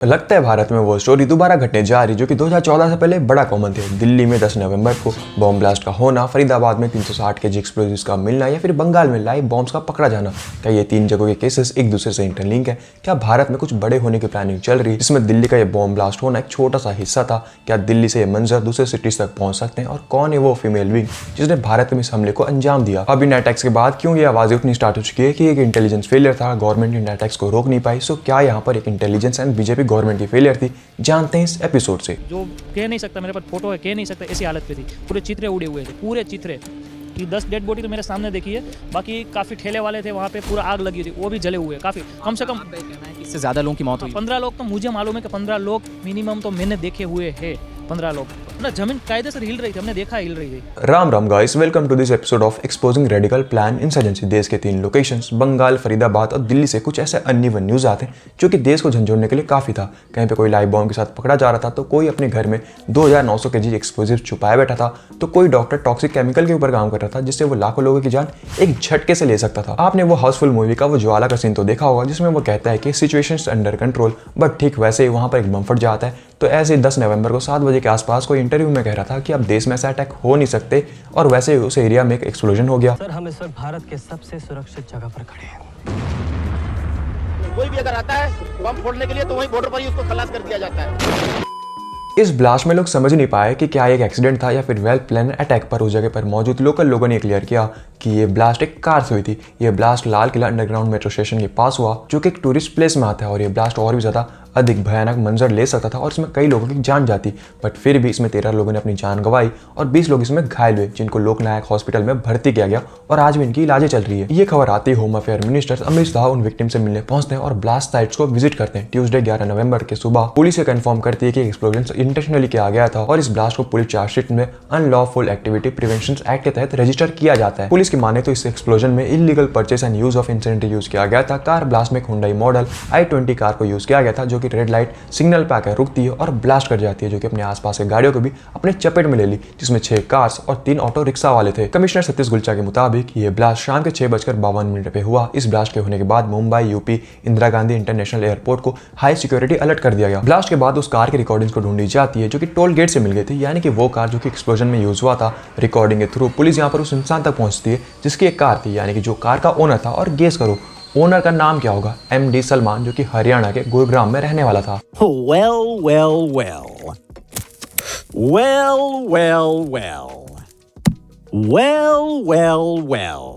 लगता है भारत में वो स्टोरी दोबारा घटने जा रही जो कि 2014 से पहले बड़ा कॉमन थे। दिल्ली में 10 नवंबर को बॉम्ब ब्लास्ट का होना, फरीदाबाद में 360 केजी एक्सप्लोजिव्स का मिलना या फिर बंगाल में लाइव बॉम्ब्स का पकड़ा जाना, क्या ये तीन जगहों के केसेस एक दूसरे से इंटरलिंक है? क्या भारत में कुछ बड़े होने की प्लानिंग चल रही है जिसमें दिल्ली का ये बॉम्ब ब्लास्ट होना एक छोटा सा हिस्सा था? क्या दिल्ली से ये मंजर दूसरे सिटीज तक पहुंच सकते हैं? और कौन है वो फीमेल विंग जिसने भारत में इस हमले को अंजाम दिया? अब इन अटैक्स के बाद क्यों ये आवाजें उठनी स्टार्ट हो चुकी है कि एक इंटेलिजेंस फेलियर था, गवर्नमेंट इन अटैक्स को रोक नहीं पाई? सो क्या यहाँ पर एक इंटेलिजेंस एंड बीजेपी गवर्नमेंट की फेलियर थी? जानते हैं इस एपिसोड से। जो कह नहीं सकता, मेरे पास फोटो है, कह नहीं सकता ऐसी हालत पे थी। पूरे चित्रे उड़े हुए थे, पूरे चित्रे कि 10 डेड बॉडी तो मेरे सामने देखी है। बाकी काफ़ी ठेले वाले थे वहाँ पे, पूरा आग लगी थी, वो भी जले हुए काफ़ी। कम से कम इससे ज़्यादा लोगों की मौत हुई। 15 लोग तो मुझे मालूम है कि 15 लोग मिनिमम तो मैंने देखे हुए हैं। 15 लोग ना, जमीन कायदे से हिल रही थी, हमने देखा हिल रही थी। Ram Ram guys, welcome to this episode of exposing radical plan insurgency. देश के 3 लोकेशंस बंगाल, फरीदाबाद और दिल्ली से कुछ ऐसे अनइवन न्यूज आते हैं जो कि देश को झंझोड़ने के लिए काफी था। कहीं पे कोई लाइव बॉम्ब के साथ पकड़ा जा रहा था, तो कोई अपने घर में 2900 केजी एक्सप्लोजिव छुपाए बैठा था, तो कोई डॉक्टर टॉक्सिक केमिकल के ऊपर काम कर रहा था जिससे वो लाखों लोगों की जान एक झटके से ले सकता था। आपने वो हाउसफुल मूवी का वो ज्वाला का सीन तो देखा होगा जिसमें वो कहता है कि सिचुएशंस अंडर कंट्रोल, बट ठीक वैसे ही वहां पर एक बम फट जाता है। तो ऐसे 10 नवंबर को 7 बजे के आसपास कोई इंटरव्यू में कह रहा था कि अब देश में ऐसा अटैक हो नहीं सकते, और वैसे उस एरिया में एक एक्सप्लोजन हो गया। सर, हम इस वक्त भारत के सबसे सुरक्षित जगह पर खड़े हैं। कोई भी अगर आता है बम फोड़ने के लिए तो वहीं बॉर्डर पर ही उसको खलास कर दिया जाता है। इस ब्लास्ट में लोग समझ नहीं पाए कि क्या एक एक्सीडेंट था या फिर वेल प्लान अटैक, पर उस जगह पर मौजूद लोकल लोगों ने क्लियर किया कि ये ब्लास्ट एक कार से हुई थी। ये blast Lal Qila underground metro station के पास हुआ जो कि एक टूरिस्ट प्लेस में आता है, और ये ब्लास्ट और भी ज्यादा अधिक भयानक मंजर ले सकता था और इसमें कई लोगों की जान जाती। बट फिर भी इसमें 13 लोगों ने अपनी जान गंवाई और 20 लोग इसमें घायल हुए, जिनको लोकनायक हॉस्पिटल में भर्ती किया गया और आज भी इनकी इलाजें चल रही है। ये खबर आती home affair minister Amit Shah उन विक्टिम से मिलने पहुंचते हैं और ब्लास्ट साइट्स को विजिट करते हैं। ट्यूसडे 11 नवंबर के सुबह पुलिस ये कंफर्म करती है कि एक्सप्लोजन इंटेंशनली किया गया था और इस ब्लास्ट को पुलिस चार्जशीट में अनलॉफुल एक्टिविटी प्रिवेंशन एक्ट के तहत रजिस्टर किया जाता है। पुलिस की माने तो इस एक्सप्लोजन में illegal purchase and use of incident use किया गया था। कार ब्लास्ट में हुंडई मॉडल i20 कार को यूज किया गया था जो कि रेड लाइट सिग्नल पे आकर रुकती है और ब्लास्ट कर जाती है, जो कि अपने आसपास के गाड़ियों को भी अपने चपेट में ले ली, जिसमें 6 कार्स और 3 ऑटो रिक्शा वाले थे। कमिश्नर सतीश गुलचा के मुताबिक ये ब्लास्ट शाम के 6:52 पे हुआ। इस ब्लास्ट के होने के बाद Mumbai UP Indira Gandhi international airport को हाई सिक्योरिटी अलर्ट कर दिया गया। ब्लास्ट के बाद उस कार की रिकॉर्डिंग्स को ढूंढी जाती है जो कि टोल गेट से मिल गई थी, यानी कि वो कार जो कि एक्सप्लोजन में यूज हुआ था। रिकॉर्डिंग के थ्रू पुलिस यहाँ पर उस इंसान तक पहुंचती है जिसकी एक कार थी, यानी कि जो कार का ओनर था। और गेस करो ओनर का नाम क्या होगा? MD सलमान, जो कि हरियाणा के गुरुग्राम में रहने वाला था। Well, well, well. Well, well, well. Well, well, well.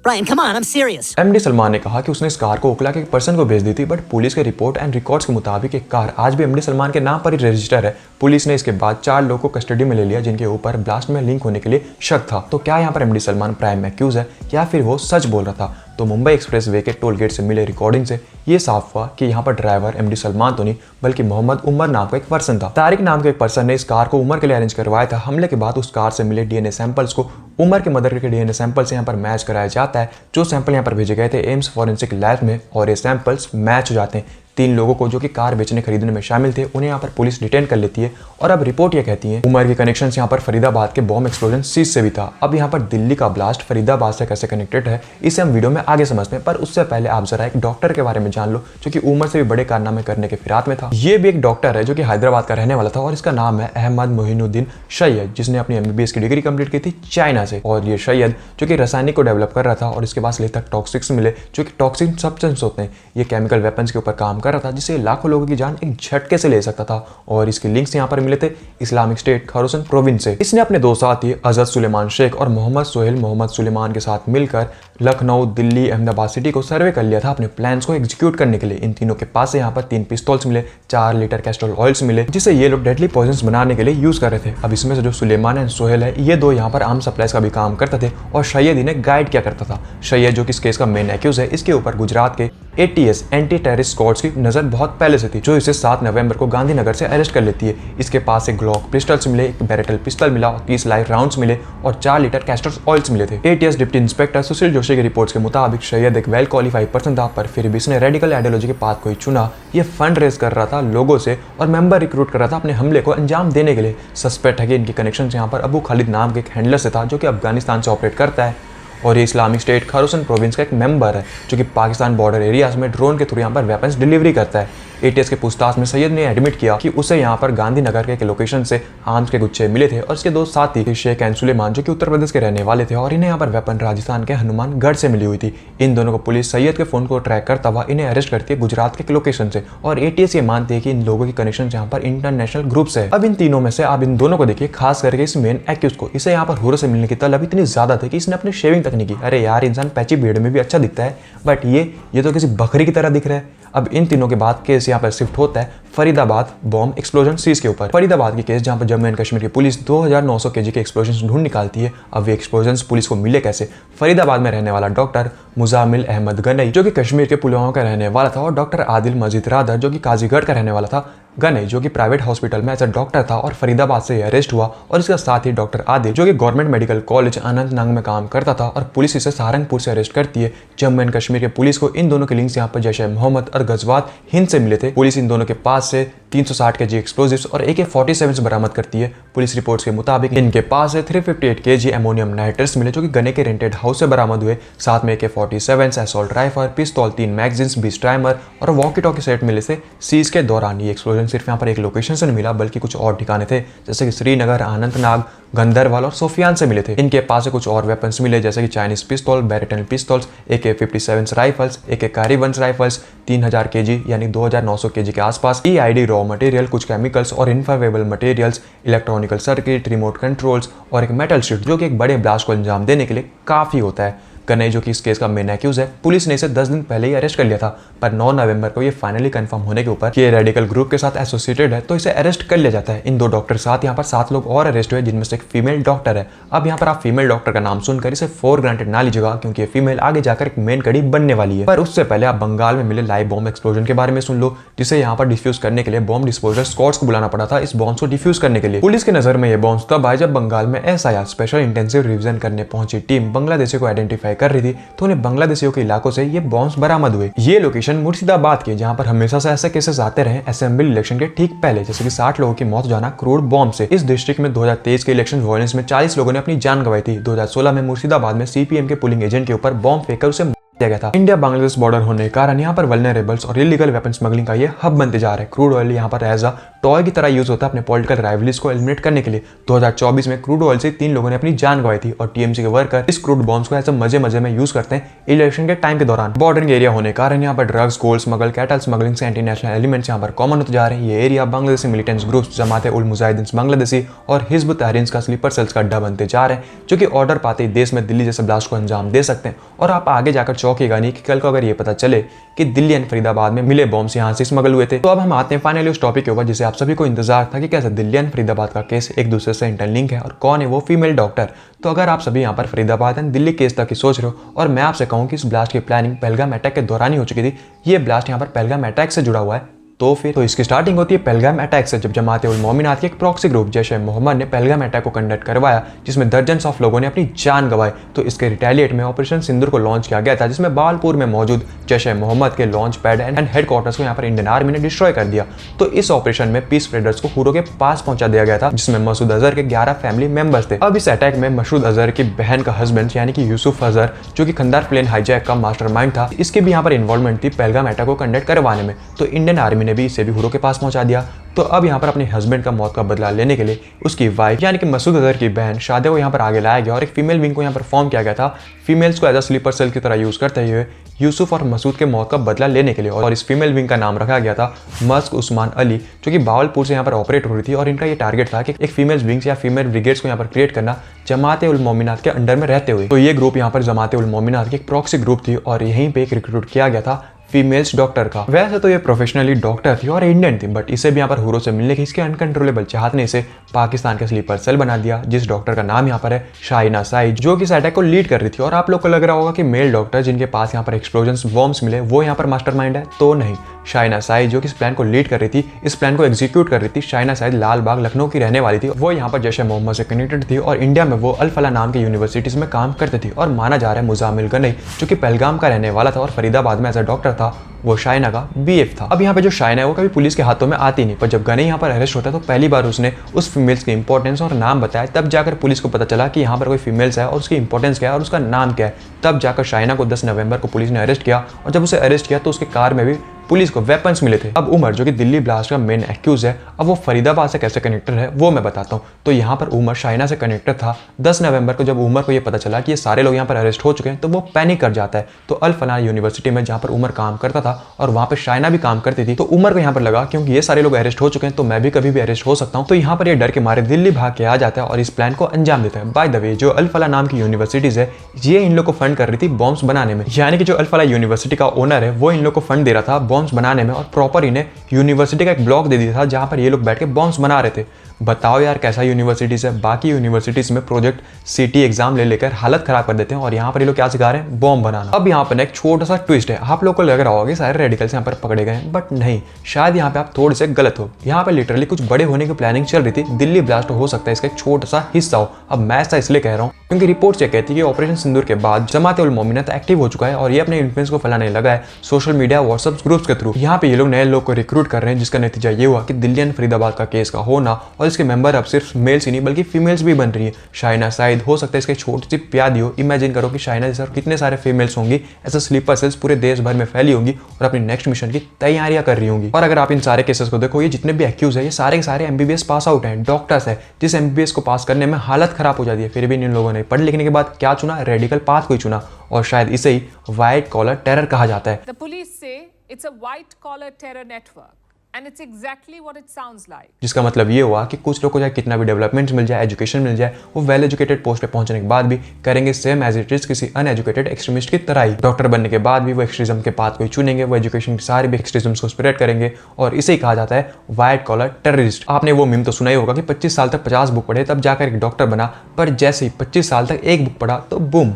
Brian, come on, I'm serious. MD Salman ने कहा कि उसने इस कार को ओखला के एक पर्सन को भेज दी थी, बट पुलिस के रिपोर्ट एंड रिकॉर्ड्स के मुताबिक एक कार आज भी MD सलमान के नाम पर ही रजिस्टर है। पुलिस ने इसके बाद 4 लोगों को कस्टडी में ले लिया जिनके ऊपर ब्लास्ट में लिंक होने के लिए शक था। तो क्या यहाँ पर MD सलमान प्राइम में एक्यूज है या फिर वो सच बोल रहा था? तो मुंबई एक्सप्रेस वे के टोल गेट से मिले रिकॉर्डिंग से ये साफ हुआ कि यहाँ पर ड्राइवर MD सलमान तो नहीं बल्कि मोहम्मद उमर नाम का एक पर्सन था। तारिक नाम के एक पर्सन ने इस कार को उमर के लिए अरेंज करवाया था। हमले के बाद उस कार से मिले DNA सैंपल्स को उमर के मदर के DNA सैंपल से यहाँ पर मैच कराया जाता है। जो सैंपल यहाँ पर भेजे गए थे एम्स फॉरेंसिक लैब में, और ये सैंपल्स मैच हो जाते हैं। 3 लोगों को जो कि कार बेचने खरीदने में शामिल थे उन्हें यहाँ पर पुलिस डिटेन कर लेती है। और अब रिपोर्ट ये कहती है उमर के कनेक्शन यहाँ पर फरीदाबाद के बॉम्ब एक्सप्लोजन सीज से भी था। अब यहाँ पर दिल्ली का ब्लास्ट फरीदाबाद से कैसे कनेक्टेड है इसे हम वीडियो में आगे समझते हैं, पर उससे पहले आप जरा एक डॉक्टर के बारे में जान लो जो कि उमर से भी बड़े कारनामे करने के फिराक में था। ये भी एक डॉक्टर है जो कि हैदराबाद का रहने वाला था और इसका नाम है अहमद मोइनुद्दीन सैयद, जिसने अपनी MBBS की डिग्री कंप्लीट की थी चाइना से। और ये सैयद जो कि रासायनिक को डेवलप कर रहा था और इसके पास ले तक टॉक्सिक्स मिले जो कि टॉक्सिक सब्सटेंस होते हैं। ये केमिकल वेपन्स के ऊपर काम कर रहा था जिससे लाखों लोगों की जान एक झटके से ले सकता था। और इसके लिंक्स यहाँ पर मिले थे इस्लामिक स्टेट खोरासान प्रोविंस से। इसने अपने 2 साथी अजद सुलेमान शेख और मोहम्मद सोहेल मोहम्मद सुलेमान के साथ मिलकर लखनऊ, दिल्ली, अहमदाबाद सिटी को सर्वे कर लिया था अपने प्लान्स को एग्जीक्यूट करने के लिए। इन तीनों के पास से यहाँ पर 3 पिस्तौल्स मिले, 4 लीटर कैस्ट्रोल ऑयल्स मिले जिसे ये लोग डेडली पॉइजन्स बनाने के लिए यूज कर रहे थे। अब इसमें से जो सुलेमान एंड सोहेल है ये 2 यहाँ पर आर्म सप्लाईज का भी काम करते थे और सैयद इन्हें गाइड किया करता था। सैयद जो कि इस केस का मेन एक्यूज है, इसके ऊपर गुजरात के ATS एंटी टेररिस्ट स्क्वाड्स की नजर बहुत पहले से थी, जो इसे 7 नवंबर को गांधीनगर से अरेस्ट कर लेती है। इसके पास एक ग्लॉक पिस्टल्स मिले, एक बैरेटल पिस्टल मिला, 30 लाइव राउंड्स मिले और 4 लीटर कैस्टर ऑयल्स मिले थे। ATS डिप्टी इंस्पेक्टर सुशील जोशी के रिपोर्ट्स के मुताबिक सैयद एक वेल क्वालिफाइड पर्सन था, पर फिर भी इसने रेडिकल आइडियोलॉजी के पाथ को ही चुना। ये फंड रेज कर रहा था लोगों से और मेंबर रिक्रूट कर रहा था अपने हमले को अंजाम देने के लिए। सस्पेक्ट है कि इनके कनेक्शन यहाँ पर अबू खालिद नाम के एक हैंडलर से था जो कि अफगानिस्तान से ऑपरेट करता है। और ये इस्लामिक स्टेट खोरासान प्रोविंस का एक मेंबर है जो कि पाकिस्तान बॉर्डर एरियाज में ड्रोन के थ्रू यहाँ पर वेपन्स डिलीवरी करता है। एटीएस के पूछताछ में सैयद ने एडमिट किया कि उसे यहाँ पर गांधीनगर के एक लोकेशन से आर्म्स के गुच्छे मिले थे और इसके दो साथी शेख एंड सुलेमान जो कि उत्तर प्रदेश के रहने वाले थे और इन्हें यहाँ पर वेपन राजस्थान के हनुमानगढ़ से मिली हुई थी। इन दोनों को पुलिस सैयद के फोन को ट्रैक करता हुआ इन्हें अरेस्ट करती है गुजरात के एक लोकेशन से और एटीएस ये मानती है कि इन लोगों की कनेक्शन यहाँ पर इंटरनेशनल ग्रुप से है। अब इन तीनों में से आप इन दोनों को देखिए, खास करके इस मेन एक्यूज को। इसे यहाँ पर हुरो से मिलने की तलब इतनी ज्यादा थी कि इसने अपनी शेविंग तक नहीं की। अरे यार, इंसान पैची बीड़ में भी अच्छा दिखता है, बट ये तो किसी बकरी की तरह दिख रहा है। अब इन तीनों के बाद केस यहाँ पर शिफ्ट होता है फरीदाबाद बॉम्ब एक्सप्लोजन सीज के ऊपर। फरीदाबाद की केस जहाँ पर जम्मू एंड कश्मीर की पुलिस 2900 केजी के एक्सप्लोजन्स ढूंढ निकालती है। अब वे एक्सप्लोजन्स पुलिस को मिले कैसे? फरीदाबाद में रहने वाला डॉक्टर मुजामिल अहमद गनई जो कि कश्मीर के पुलवामा का रहने वाला था और डॉक्टर आदिल मजीद रादर जो कि काजीगढ़ का रहने वाला था। गनई जो कि प्राइवेट हॉस्पिटल में एज अ डॉक्टर था और फरीदाबाद से अरेस्ट हुआ और इसके साथ ही डॉक्टर आदिल जो कि गवर्नमेंट मेडिकल कॉलेज अनंतनाग में काम करता था और पुलिस इसे सहारनपुर से अरेस्ट करती है। जम्मू एंड कश्मीर के पुलिस को इन दोनों के लिंक्स यहाँ पर जैश मोहम्मद और गजवात हिंद से मिले थे। पुलिस इन दोनों के पास से 360 केजी एक्सप्लोजिव्स और AK-47 बरामद करती है। पुलिस रिपोर्ट्स के मुताबिक इनके पास से 358 केजी अमोनियम नाइट्रेट्स मिले जो कि गने के रेंटेड हाउस से बरामद हुए। साथ में AK-47, असॉल्ट राइफल, पिस्तौल, 3 मैगजीन्स, 20 टाइमर और वॉकी टॉकी सेट मिले थे। सीज के दौरान ये एक्सप्लोजन सिर्फ यहाँ पर एक लोकेशन से नहीं मिला बल्कि कुछ और ठिकाने थे जैसे कि श्रीनगर, अनंतनाग, गंदरवाल और सोफियान से मिले थे। इनके पास से कुछ और वेपन्स मिले जैसे कि चाइनीज पिस्तौल, बैरेटन पिस्तौल्स, AK-57 rifles, AK-41 rifles, 3000 KG यानी 2900 केजी के आसपास, EID रॉ मटेरियल, कुछ केमिकल्स और inflammable materials, electronical circuit, remote controls और एक मेटल शीट जो कि एक बड़े ब्लास्ट को अंजाम देने के लिए काफी होता है। गनई जो कि इस केस का मेन एक्यूज है, पुलिस ने इसे 10 दिन पहले ही अरेस्ट कर लिया था, पर 9 नवंबर को ये फाइनली कंफर्म होने के ऊपर कि ये रेडिकल ग्रुप के साथ एसोसिएटेड है तो इसे अरेस्ट कर लिया जाता है। इन 2 डॉक्टर के साथ यहाँ पर 7 लोग और अरेस्ट हुए जिनमें से एक फीमेल डॉक्टर है। अब यहाँ पर आप फीमेल डॉक्टर का नाम सुनकर इसे फॉर ग्रांटेड ना लीजिएगा क्योंकि ये फीमेल आगे जाकर एक मेन कड़ी बनने वाली है। पर उससे पहले आप बंगाल में मिले लाइव बॉम्ब एक्सप्लोजन के बारे में सुन लो जिसे यहाँ पर डिफ्यूज करने के लिए बॉम्ब डिस्पोजर स्क्वाड्स को बुलाना पड़ा था इस बॉम्ब को डिफ्यूज करने के लिए। पुलिस की नजर में ये बॉम्ब तब आए जब बंगाल में SIR स्पेशल इंटेंसिव रिवीजन करने पहुंची टीम बांग्लादेशी को आइडेंटिफाई कर रही थी तो बांग्लादेशियों के इलाकों से ये बॉम्ब्स बरामद हुए। ये लोकेशन मुर्शिदाबाद की जहां पर हमेशा से ऐसे केसेस आते रहे असेंबली इलेक्शन के ठीक पहले, जैसे कि 60 लोगों की मौत जाना क्रूड बॉम्ब से। इस डिस्ट्रिक्ट में 2023 के इलेक्शन वायलेंस में 40 लोगों ने अपनी जान गंवाई थी। 2016 में मुर्शिदाबाद में CPM के पोलिंग एजेंट के ऊपर बॉम्ब फेंककर उसे किया गया था। इंडिया बांग्लादेश बॉर्डर होने के कारण यहाँ पर वल्नरेबल्स और इलीगल वेपन स्मगलिंग का ये हब बनते जा रहा है। क्रूड ऑयल यहाँ पर एज अ टॉय की तरह यूज होता है अपने पॉलिटिकल राइवलीज को एलिमिनेट करने के लिए। 2024 में क्रूड ऑयल से 3 लोगों ने अपनी जान गंवाई थी और TMC के वर्कर इस क्रूड बॉम्ब्स को ऐसे मजे में यूज करते हैं इलेक्शन के टाइम के दौरान। बॉर्डरिंग एरिया होने के कारण यहाँ पर drugs, gold smuggle, cattle smuggling से एंटी नेशनल एलिमेंट्स यहाँ पर कॉमन होते जा रहे हैं। ये area Bangladeshi militants groups Jamaat ul Mujahideen Bangladeshi और हिजब तहरीर का स्लीपर सेल्स का अड्डा बनते जा रहे हैं जो कि ऑर्डर पाते ही देश में दिल्ली जैसे ब्लास्ट को अंजाम दे सकते हैं। और आप आगे जाकर चौंकेगा नहीं कि कल को अगर ये पता चले कि दिल्ली एंड फरीदाबाद में मिले बॉम्ब्स यहाँ से स्मगल हुए थे। तो अब हम आते हैं फाइनली उस टॉपिक के ऊपर जिसे आप सभी को इंतजार था कि कैसे दिल्ली एंड फरीदाबाद का केस एक दूसरे से इंटरलिंक है और कौन है वो फीमेल डॉक्टर। तो अगर आप सभी यहाँ पर फरीदाबाद एंड दिल्ली केस तक की सोच रहे हो और मैं आपसे कहूँ कि इस ब्लास्ट की प्लानिंग पहलगाम अटैक के दौरान ही हो चुकी थी, ये ब्लास्ट यहाँ पर पहलगाम अटैक से जुड़ा हुआ है, तो इसकी स्टार्टिंग होती है पहलगाम अटैक से जब जमात उल मोमिनात के एक प्रॉक्सी ग्रुप जैश मोहम्मद ने पहलगाम अटैक को कंडक्ट करवाया जिसमें दर्जन्स ऑफ लोगों ने अपनी जान गंवाई। तो इसके रिटेलिएट में ऑपरेशन सिंदूर को लॉन्च किया गया था जिसमें बालपुर में मौजूद जैश मोहम्मद के लॉन्च पैड एंड हेडक्वार्टर्स को यहाँ पर इंडियन आर्मी ने डिस्ट्रॉय कर दिया। तो इस ऑपरेशन में पीस ट्रेडर्स को हुरो के पास पहुंचा दिया गया था जिसमें मसूद अजहर के 11 फैमिली मेंबर्स थे। अब इस अटैक में मसूद अजहर की बहन का हस्बैंड यानी कि यूसुफ अजहर जो कि खंदार प्लेन हाईजैक का मास्टरमाइंड था, इसकी भी यहाँ पर इन्वॉल्वमेंट थी पहलगाम अटैक को कंडक्ट करवाने में। तो इंडियन आर्मी ने भी इसे भी हुरो के पास पहुंचा दिया। तो अब यहाँ पर अपने हस्बैंड का मौत का बदला लेने के लिए उसकी वाइफ यानी कि मसूद अजहर की बहन शादे को यहाँ पर आगे लाया गया और एक फीमेल विंग को यहाँ पर फॉर्म किया गया था फीमेल्स को एज अ स्लीपर सेल की तरह यूज करते हुए यूसुफ और मसूद के मौत का बदला लेने के लिए। और इस फीमेल विंग का नाम रखा गया था मस्क उस्मान अली जो कि बावलपुर से यहाँ पर ऑपरेट हो रही थी और इनका ये टारगेट था कि एक फीमेल विंग्स या फीमेल ब्रिगेड्स को यहाँ पर क्रिएट करना जमात उल मोमिनात के अंडर में रहते हुए। तो ये ग्रुप यहाँ पर जमात उल मोमिनात की एक प्रॉक्सी ग्रुप थी और यहीं पे एक रिक्रूट किया गया था फीमेल्स डॉक्टर का। वैसे तो ये प्रोफेशनली डॉक्टर थी और इंडियन थी, बट इसे भी यहाँ पर हुरो से मिलने की इसके अनकंट्रोलेबल चाहत ने इसे पाकिस्तान का स्लीपर सेल बना दिया, जिस डॉक्टर का नाम यहाँ पर है शाइना साइद, जो कि इस अटैक को लीड कर रही थी। और आप लोग को लग रहा होगा कि मेल डॉक्टर जिनके पास यहाँ पर एक्सप्लोजन्स बॉम्ब्स मिले वो यहाँ पर मास्टरमाइंड है, तो नहीं। शाइना साइद जो कि इस प्लान को लीड कर रही थी, इस प्लान को एग्जीक्यूट कर रही थी। शाइना साइद लाल बाग लखनऊ की रहने वाली थी। वो यहाँ पर जैश मोहम्मद से कनेक्टेड थी और इंडिया में वो अल फला नाम की यूनिवर्सिटीज में काम करती थी। और माना जा रहा है मुजामिल गनई जो कि पहलगाम का रहने वाला था और फरीदाबाद में एज अ डॉक्टर था, वो शाइना का BF था। अब यहाँ पे जो शाइना है वो कभी पुलिस के हाथों में आती नहीं, पर जब गनई यहाँ पर अरेस्ट होता है तो पहली बार उसने उस फीमेल्स की इंपॉर्टेंस और नाम बताया। तब जाकर पुलिस को पता चला कि यहाँ पर कोई फीमेल्स है और उसकी इंपॉर्टेंस क्या है और उसका नाम क्या है। तब जाकर शाइना को 10 नवंबर को पुलिस ने अरेस्ट किया और जब उसे अरेस्ट किया तो उसके कार में भी पुलिस को वेपन्स मिले थे। अब उमर जो कि दिल्ली ब्लास्ट का मेन एक्यूज है, अब वो फरीदाबाद से कैसे कनेक्टेड है वो मैं बताता हूँ। तो यहाँ पर उमर शाइना से कनेक्टेड था। 10 नवंबर को जब उमर को ये पता चला कि ये सारे लोग यहाँ पर अरेस्ट हो चुके हैं तो वो पैनिक कर जाता है। तो अल फलाह यूनिवर्सिटी में जहाँ पर उमर काम करता था और वहाँ पर शाइना भी काम करती थी, तो उमर को यहाँ पर लगा क्योंकि ये सारे लोग अरेस्ट हो चुके हैं तो मैं भी कभी भी अरेस्ट हो सकता हूँ। तो यहाँ पर ये डर के मारे दिल्ली भाग के आ जाता है और इस प्लान को अंजाम देता है। बाय द वे, जो अल फलाह नाम की यूनिवर्सिटीज है ये इन लोग को फंड कर रही थी बॉम्ब्स बनाने में, यानी कि जो अल फलाह यूनिवर्सिटी का ओनर है वो इन लोग को फंड दे रहा था बॉम्ब्स बनाने में और प्रॉपर इन्हें यूनिवर्सिटी का एक ब्लॉक दे दिया था जहाँ पर ये लोग बैठ के बॉम्ब्स बना रहे थे। बताओ यार कैसा यूनिवर्सिटीज है। बाकी यूनिवर्सिटीज में प्रोजेक्ट सीटी एग्जाम ले लेकर हालत खराब कर देते हैं और यहाँ पर ये लोग क्या सिखा रहे हैं, बॉम्ब बनाना। अब यहाँ पर एक छोटा सा ट्विस्ट है। आप लोग को लग रहा होगा कि सारे रेडिकल्स यहाँ पर पकड़े गए हैं, बट नहीं, शायद यहाँ पे आप थोड़े से गलत हो। यहाँ पे लिटरली कुछ बड़े होने की प्लानिंग चल रही थी। दिल्ली ब्लास्ट हो सकता है इसका एक छोटा सा हिस्सा हो। अब मैं ऐसा इसलिए कह रहा हूँ क्योंकि रिपोर्ट ये कहती है कि ऑपरेशन सिंदूर के बाद जमात उल मोमिनत एक्टिव हो चुका है और ये अपने इन्फ्लुएंस को फैलाने लगा है सोशल मीडिया व्हाट्सएप ग्रुप्स के थ्रू। यहाँ पे ये लोग नए लोग को रिक्रूट कर रहे हैं, जिसका नतीजा ये हुआ कि दिल्ली एंड फरीदाबाद का केस का होना और इसके मेंबर अब सिर्फ मेल्स ही नहीं बल्कि फीमेल्स भी बन रही है। शाइना शायद हो सकता है इसकी छोटी सी प्यादी हो। इमेजिन करो कि शाइना जैसे कितने सारे फीमेल्स होंगी ऐसे स्लीपर सेल्स पूरे देश भर में फैली होंगी और अपनी नेक्स्ट मिशन की तैयारियां कर रही होंगी। और अगर आप इन सारे केसेस को देखो, ये जितने भी एक्यूज है ये सारे के सारे एमबीबीएस पास आउट हैं, डॉक्टर्स है, जिस एमबीबीएस को पास करने में हालत खराब हो जाती है। फिर भी इन लोगों ने पढ़ लिखने के बाद क्या चुना, रेडिकल पाथ को ही चुना और शायद इसे ही व्हाइट कॉलर टेरर कहा जाता है। The police say it's a white collar terror network. And it's exactly what it sounds like. जिसका मतलब ये हुआ कि कुछ लोग को चाहे कितना भी डेवलपमेंट मिल जाए, एजुकेशन मिल जाए, वो वेल एजुकेटेड पोस्ट पे पहुंचने के बाद भी करेंगे सेम एज इट इज किसी अनएजुकेटेड एक्सट्रीमिस्ट की तरह ही। डॉक्टर बनने के बाद भी वो एक्सट्रीज्म के पाथ को ही चुनेंगे, वो एजुकेशन के सारे भी एक्सट्रीज्म्स को स्प्रेड करेंगे और इसे ही कहा जाता है व्हाइट कॉलर टेररिस्ट। आपने वो मीम तो सुना ही होगा कि 25 साल तक 50 बुक पढ़े तब जाकर एक डॉक्टर बना, पर जैसे ही 25 साल तक एक बुक पढ़ा तो बूम।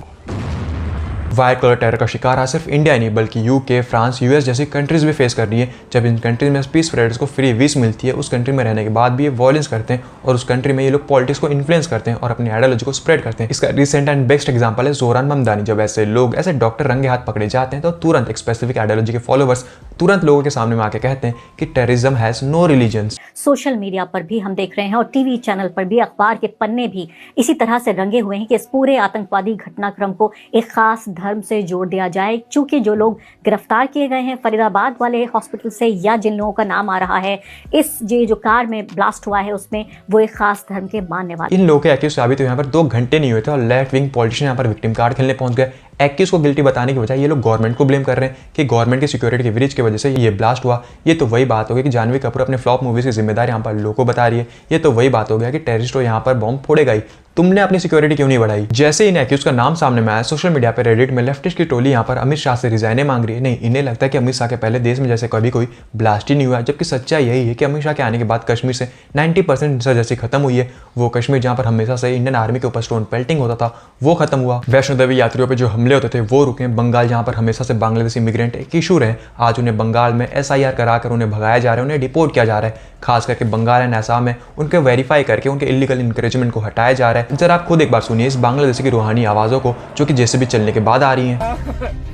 व्हाइट कलर टेरर का शिकार आज सिर्फ इंडिया ही नहीं बल्कि यूके, फ्रांस, यूएस जैसी कंट्रीज भी फेस कर रही है। जब इन कंट्रीज में पीस फ्रेंड्स को फ्री वीज मिलती है, उस कंट्री में रहने के बाद भी ये वॉयलेंस करते हैं और उस कंट्री में ये लोग पॉलिटिक्स को इन्फ्लुएंस करते हैं और अपनी आइडियोलॉजी को स्प्रेड करते हैं। इसका रिसेंट एंड बेस्ट एग्जांपल है जोरान ममदानी। जब ऐसे लोग, ऐसे डॉक्टर रंगे हाथ पकड़े जाते हैं तो तुरंत एक स्पेसिफिक आइडियोलॉजी के फॉलोवर्स तुरंत लोगों के सामने में आके कहते हैं कि terrorism has no religion. Social media पर भी हम देख रहे हैं और टीवी चैनल पर भी, अखबार के पन्ने भी इसी तरह से रंगे हुए हैं कि इस पूरे आतंकवादी घटनाक्रम को एक खास धर्म से जोड़ दिया जाए। चूंकि जो लोग गिरफ्तार किए गए हैं फरीदाबाद वाले हॉस्पिटल से या जिन लोगों का नाम आ रहा है इस जो कार में ब्लास्ट हुआ है उसमें, वो एक खास धर्म के मानने वाले। इन लोगों के एक्यूज साबित यहाँ पर 2 घंटे नहीं हुए थे और लेफ्ट विंग पॉलिटिशियन यहाँ पर विक्टिम कार्ड खेलने पहुंच गए। एक्यूज को गिल्टी बताने की बजाय ये लोग गवर्नमेंट को ब्लेम कर रहे हैं कि गवर्नमेंट की सिक्योरिटी की ब्रीच की वजह से ये ब्लास्ट हुआ। ये तो वही बात हो गई कि जानवी कपूर अपने फ्लॉप मूवीज की जिम्मेदार यहाँ पर लोगों को बता रही है। ये तो वही बात हो गया कि टेररिस्ट यहाँ पर बॉम्ब फोड़ेगा ही, तुमने अपनी सिक्योरिटी क्यों नहीं बढ़ाई। जैसे इन एक्यूज का नाम सामने में आया, सोशल मीडिया पर रेडिट में लेफ्टिस्ट की टोली यहाँ पर अमित शाह से रिजाइने मांग रही है। नहीं, इन्हें लगता है कि अमित शाह के पहले देश में जैसे कभी कोई ब्लास्ट ही नहीं हुआ, जबकि सच्चाई यही है कि अमित शाह के आने के बाद कश्मीर से 90% इंसर्जेंसी खत्म हुई है। वो कश्मीर जहाँ पर हमेशा से इंडियन आर्मी के ऊपर स्टोन पेल्टिंग होता था वो खत्म हुआ। वैष्णो देवी यात्रियों पर जो हमले होते थे वो रुके। बंगाल जहाँ पर हमेशा से बांग्लादेशी इमिग्रेंट एक इशू रहे, आज उन्हें बंगाल में SIR कराकर उन्हें भगाया जा रहा है, उन्हें डिपोर्ट किया जा रहा है। खास करके बंगाल एंड असम में उनके वेरीफाई करके उनके इलीगल इंकरेजमेंट को हटाया जा रहा है। जरा आप खुद एक बार सुनिए इस बांग्लादेशी की रूहानी आवाज़ों को जो कि जैसे भी चलने के बाद आ रही हैं।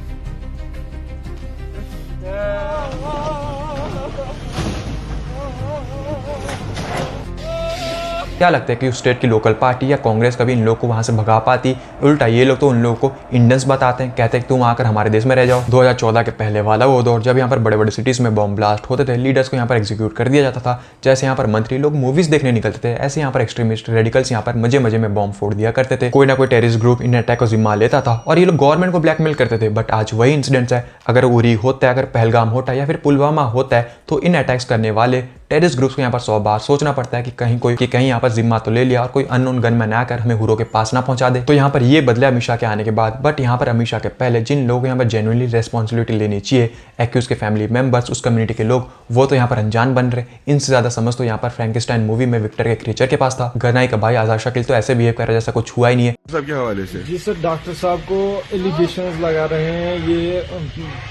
क्या लगता है कि उस स्टेट की लोकल पार्टी या कांग्रेस कभी इन लोग को वहां से भगा पाती? उल्टा ये लोग तो उन लोगों को इंडियंस बताते हैं, कहते हैं कि तुम आकर हमारे देश में रह जाओ। 2014 के पहले वाला वो दौर जब यहाँ पर बड़े बड़े सिटीज में बॉम्ब ब्लास्ट होते थे, लीडर्स को यहाँ पर एग्जीक्यूट कर दिया जाता था। जैसे यहाँ पर मंत्री लोग मूवीज देखने निकलते थे, ऐसे यहाँ पर एक्सट्रीमिस्ट रेडिकल्स यहाँ पर मजे मजे में बॉम्ब फोड़ दिया करते थे। कोई ना कोई टेररिस्ट ग्रुप इन अटैक को जिम्मा लेता था और ये लोग गवर्नमेंट को ब्लैकमेल करते थे। बट आज वही इंसिडेंट्स है, अगर उरी होता है, अगर पहलगाम होता है या फिर पुलवामा होता है तो इन अटैक्स करने वाले टेररिस्ट ग्रुप्स को यहाँ पर 100 बार सोचना पड़ता है कि कहीं यहाँ पर जिम्मा तो ले लिया और कोई अननोन गनमैन आकर हमें हुरों के पास ना पहुंचा दे। तो यहाँ पर ये बदला अमित शाह के आने के बाद। बट यहाँ पर अमित शाह के पहले जिन लोगों को यहाँ पर जेन्युइनली रेस्पॉन्सिबिलिटी लेनी चाहिए, एक्यूज के फैमिली मेंबर्स, उस कम्युनिटी के लोग, वो तो यहाँ पर अनजान बन रहे। इनसे ज्यादा समझ तो यहाँ पर फ्रैंकेस्टाइन मूवी में विक्टर के क्रीचर के पास था। गनाई का भाई आजाद शकील तो ऐसे बिहेव कर रहा है जैसा कुछ हुआ ही नहीं है। सबके हवाले से जी सर, डॉक्टर साहब को एलिगेशंस लगा रहे हैं, ये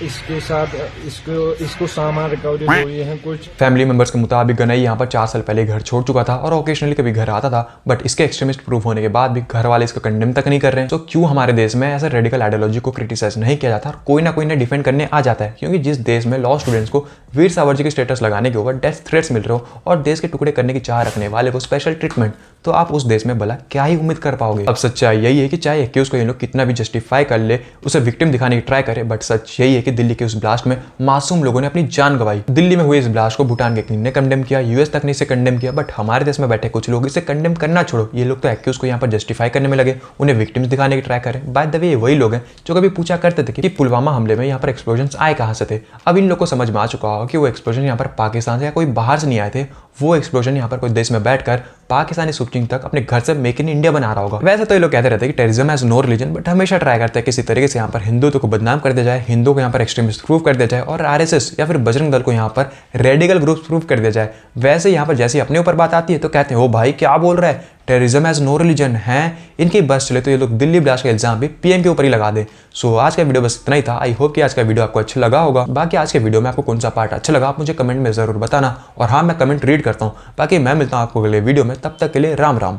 इसके साथ इसको सामान रिकवरी हुई है कुछ। फैमिली मेंबर्स के मुताबिक गनाई यहाँ पर 4 साल पहले घर छोड़ चुका था और ओकेशनली कभी घर आता था, बट इसके एक्सट्रीमिस्ट प्रूफ होने के बाद भी घर वाले इसको कंडेम तक नहीं कर रहे हैं। तो क्यों हमारे देश में ऐसा रेडिकल आइडियोलॉजी को क्रिटिसाइज नहीं किया जाता और कोई ना कोई डिफेंड करने आ जाता है? क्योंकि जिस देश में लॉ स्टूडेंट्स को वीर सावरकर की स्टेटस लगाने के ऊपर डेथ थ्रेट्स मिल रहे हो और देश के टुकड़े करने की चाह रखने वाले को स्पेशल ट्रीटमेंट, तो आप उस देश में भला क्या ही उम्मीद कर पाओगे? अब सच्चाई यही है कि चाहे एक्यूज को ये लोग कितना भी जस्टिफाई कर ले, उसे विक्टिम दिखाने की ट्राई करे, बट सच यही है कि दिल्ली के उस ब्लास्ट में मासूम लोगों ने अपनी जान गंवाई। दिल्ली में हुए इस ब्लास्ट को भूटान के किंग ने कंडेम किया, यूएस तक ने इसे कंडेम किया, बट हमारे देश में बैठे कुछ लोग इसे कंडेम करना छोड़ो, ये लोग तो एक्यूज को यहाँ पर जस्टिफाई करने में लगे, उन्हें विक्टिम्स दिखाने की ट्राई करें। बाय द वे ये वही लोग हैं जो कभी पूछा करते थे कि पुलवामा हमले में यहाँ पर एक्सप्लोजन आए कहाँ से थे। अब इन लोग को समझ में आ चुका होगा कि वो एक्सप्लोजन यहाँ पर पाकिस्तान से या कोई बाहर से नहीं आए थे, वो एक्सप्लोजन यहाँ पर कोई देश में बैठकर पाकिस्तानी सुप्रीम तक अपने घर से मेक इन इंडिया बना रहा होगा। वैसे तो ये लोग कहते रहते हैं कि terrorism has no religion, but हमेशा ट्राई करते हैं किसी तरीके से यहाँ पर हिंदुत्व को बदनाम कर दिया जाए, हिंदुओं को यहाँ पर एक्सट्रीमिस्ट प्रूव कर दिया जाए और आरएसएस या फिर बजरंग दल को यहाँ पर रेडिकल ग्रुप प्रूव कर दिया जाए। वैसे यहाँ पर जैसे अपने ऊपर बात आती है तो कहते हैं ओ भाई क्या बोल रहा है, टेररिज्म हैज नो रिलीजन है। इनकी बस चले तो ये लोग दिल्ली ब्लास्ट का इल्जाम भी पीएम के ऊपर ही लगा दे। सो आज का वीडियो बस इतना ही था। आई होप कि आज का वीडियो आपको अच्छा लगा होगा। बाकी आज के वीडियो में आपको कौन सा पार्ट अच्छा लगा आप मुझे कमेंट में जरूर बताना, और हाँ मैं कमेंट रीड करता हूँ। बाकी मैं मिलता हूँ आपको अगले वीडियो में, तब तक के लिए राम राम।